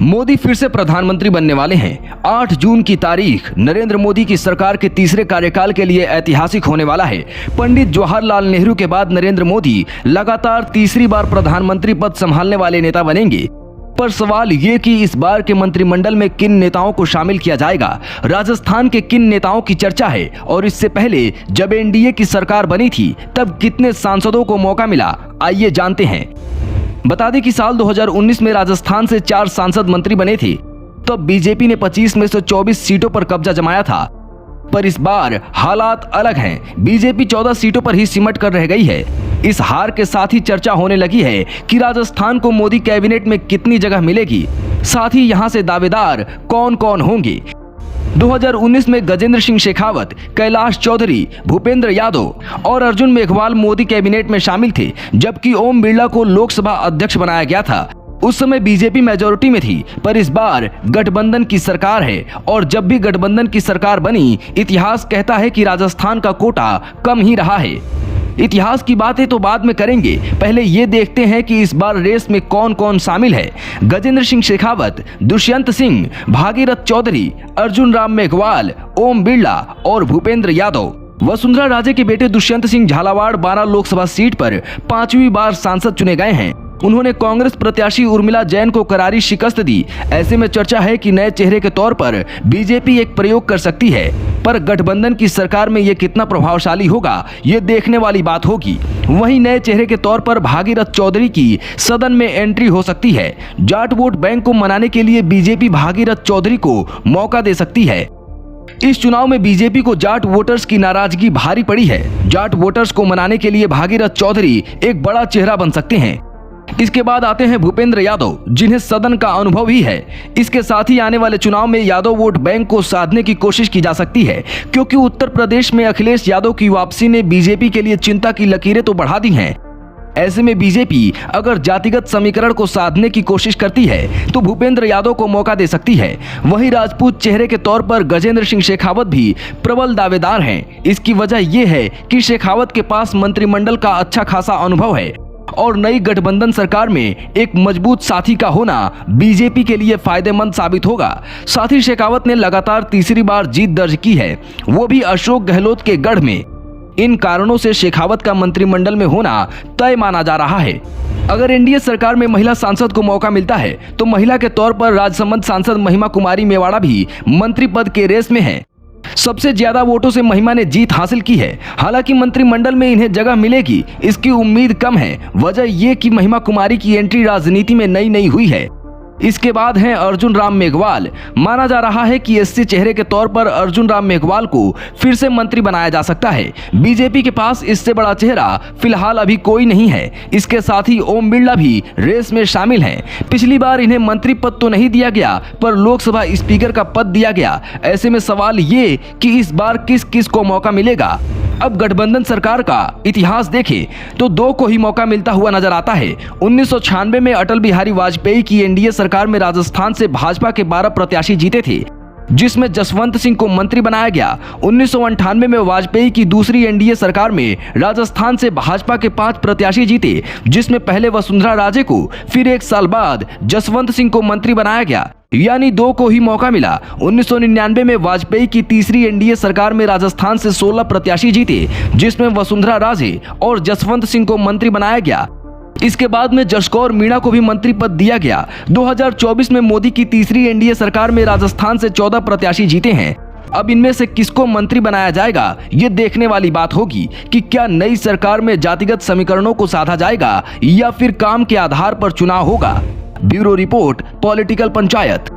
मोदी फिर से प्रधानमंत्री बनने वाले हैं। 8 जून की तारीख नरेंद्र मोदी की सरकार के तीसरे कार्यकाल के लिए ऐतिहासिक होने वाला है। पंडित जवाहरलाल नेहरू के बाद नरेंद्र मोदी लगातार तीसरी बार प्रधानमंत्री पद संभालने वाले नेता बनेंगे। पर सवाल ये कि इस बार के मंत्रिमंडल में किन नेताओं को शामिल किया जाएगा, राजस्थान के किन नेताओं की चर्चा है और इससे पहले जब एनडीए की सरकार बनी थी तब कितने सांसदों को मौका मिला, आइए जानते हैं। बता दें कि साल 2019 में राजस्थान से 4 सांसद मंत्री बने थे। तब बीजेपी ने 25 में से 24 सीटों पर कब्जा जमाया था। पर इस बार हालात अलग हैं। बीजेपी 14 सीटों पर ही सिमट कर रह गई है। इस हार के साथ ही चर्चा होने लगी है कि राजस्थान को मोदी कैबिनेट में कितनी जगह मिलेगी, साथ ही यहां से दावेदार कौन कौन होंगे। 2019 में गजेंद्र सिंह शेखावत, कैलाश चौधरी, भूपेंद्र यादव और अर्जुन मेघवाल मोदी कैबिनेट में शामिल थे, जबकि ओम बिरला को लोकसभा अध्यक्ष बनाया गया था। उस समय बीजेपी मेजोरिटी में थी, पर इस बार गठबंधन की सरकार है और जब भी गठबंधन की सरकार बनी, इतिहास कहता है कि राजस्थान का कोटा कम ही रहा है। इतिहास की बातें तो बाद में करेंगे, पहले ये देखते हैं कि इस बार रेस में कौन कौन शामिल है। गजेंद्र सिंह शेखावत, दुष्यंत सिंह, भागीरथ चौधरी, अर्जुन राम मेघवाल, ओम बिरला और भूपेंद्र यादव। वसुंधरा राजे के बेटे दुष्यंत सिंह झालावाड़ 12 लोकसभा सीट पर 5वीं बार सांसद चुने गए हैं। उन्होंने कांग्रेस प्रत्याशी उर्मिला जैन को करारी शिकस्त दी। ऐसे में चर्चा है कि नए चेहरे के तौर पर बीजेपी एक प्रयोग कर सकती है, पर गठबंधन की सरकार में ये कितना प्रभावशाली होगा, ये देखने वाली बात होगी। वहीं नए चेहरे के तौर पर भागीरथ चौधरी की सदन में एंट्री हो सकती है। जाट वोट बैंक को मनाने के लिए बीजेपी भागीरथ चौधरी को मौका दे सकती है। इस चुनाव में बीजेपी को जाट वोटर्स की नाराजगी भारी पड़ी है। जाट वोटर्स को मनाने के लिए भागीरथ चौधरी एक बड़ा चेहरा बन सकते हैं। इसके बाद आते हैं भूपेंद्र यादव, जिन्हें सदन का अनुभव ही है। इसके साथ ही आने वाले चुनाव में यादव वोट बैंक को साधने की कोशिश की जा सकती है, क्योंकि उत्तर प्रदेश में अखिलेश यादव की वापसी ने बीजेपी के लिए चिंता की लकीरें तो बढ़ा दी हैं। ऐसे में बीजेपी अगर जातिगत समीकरण को साधने की कोशिश करती है तो भूपेंद्र यादव को मौका दे सकती है। वहीं राजपूत चेहरे के तौर पर गजेंद्र सिंह शेखावत भी प्रबल दावेदार हैं। इसकी वजह यह है कि शेखावत के पास मंत्रिमंडल का अच्छा खासा अनुभव है और नई गठबंधन सरकार में एक मजबूत साथी का होना बीजेपी के लिए फायदेमंद साबित होगा। साथ ही शेखावत ने लगातार तीसरी बार जीत दर्ज की है, वो भी अशोक गहलोत के गढ़ में। इन कारणों से शेखावत का मंत्रिमंडल में होना तय माना जा रहा है। अगर एनडीए सरकार में महिला सांसद को मौका मिलता है तो महिला के तौर पर राजसमंद सांसद महिमा कुमारी मेवाड़ा भी मंत्री पद के रेस में है। सबसे ज्यादा वोटों से महिमा ने जीत हासिल की है। हालांकि मंत्रिमंडल में इन्हें जगह मिलेगी, इसकी उम्मीद कम है। वजह यह कि महिमा कुमारी की एंट्री राजनीति में नई हुई है। इसके बाद हैं अर्जुन राम मेघवाल। माना जा रहा है कि एससी चेहरे के तौर पर अर्जुन राम मेघवाल को फिर से मंत्री बनाया जा सकता है। बीजेपी के पास इससे बड़ा चेहरा फिलहाल अभी कोई नहीं है। इसके साथ ही ओम बिरला भी रेस में शामिल हैं। पिछली बार इन्हें मंत्री पद तो नहीं दिया गया, पर लोकसभा स्पीकर का पद दिया गया। ऐसे में सवाल ये कि इस बार किस किस को मौका मिलेगा। अब गठबंधन सरकार का इतिहास देखें तो 2 को ही मौका मिलता हुआ नजर आता है। 1996 में अटल बिहारी वाजपेयी की एनडीए सरकार में राजस्थान से भाजपा के 12 प्रत्याशी जीते थे, जिसमें जसवंत सिंह को मंत्री बनाया गया। 1998 में वाजपेयी की दूसरी एनडीए सरकार में राजस्थान से भाजपा के 5 प्रत्याशी जीते, जिसमें पहले वसुंधरा राजे को, फिर 1 साल बाद जसवंत सिंह को मंत्री बनाया गया, यानी 2 को ही मौका मिला। 1999 में वाजपेयी की तीसरी एनडीए सरकार में राजस्थान से 16 प्रत्याशी जीते, जिसमें वसुंधरा राजे और जसवंत सिंह को मंत्री बनाया गया। इसके बाद में जसकौर मीणा को भी मंत्री पद दिया गया। 2024 में मोदी की तीसरी एनडीए सरकार में राजस्थान से 14 प्रत्याशी जीते हैं। अब इनमें से किसको मंत्री बनाया जाएगा, ये देखने वाली बात होगी कि क्या नई सरकार में जातिगत समीकरणों को साधा जाएगा या फिर काम के आधार पर चुनाव होगा। Bureau report, political panchayat.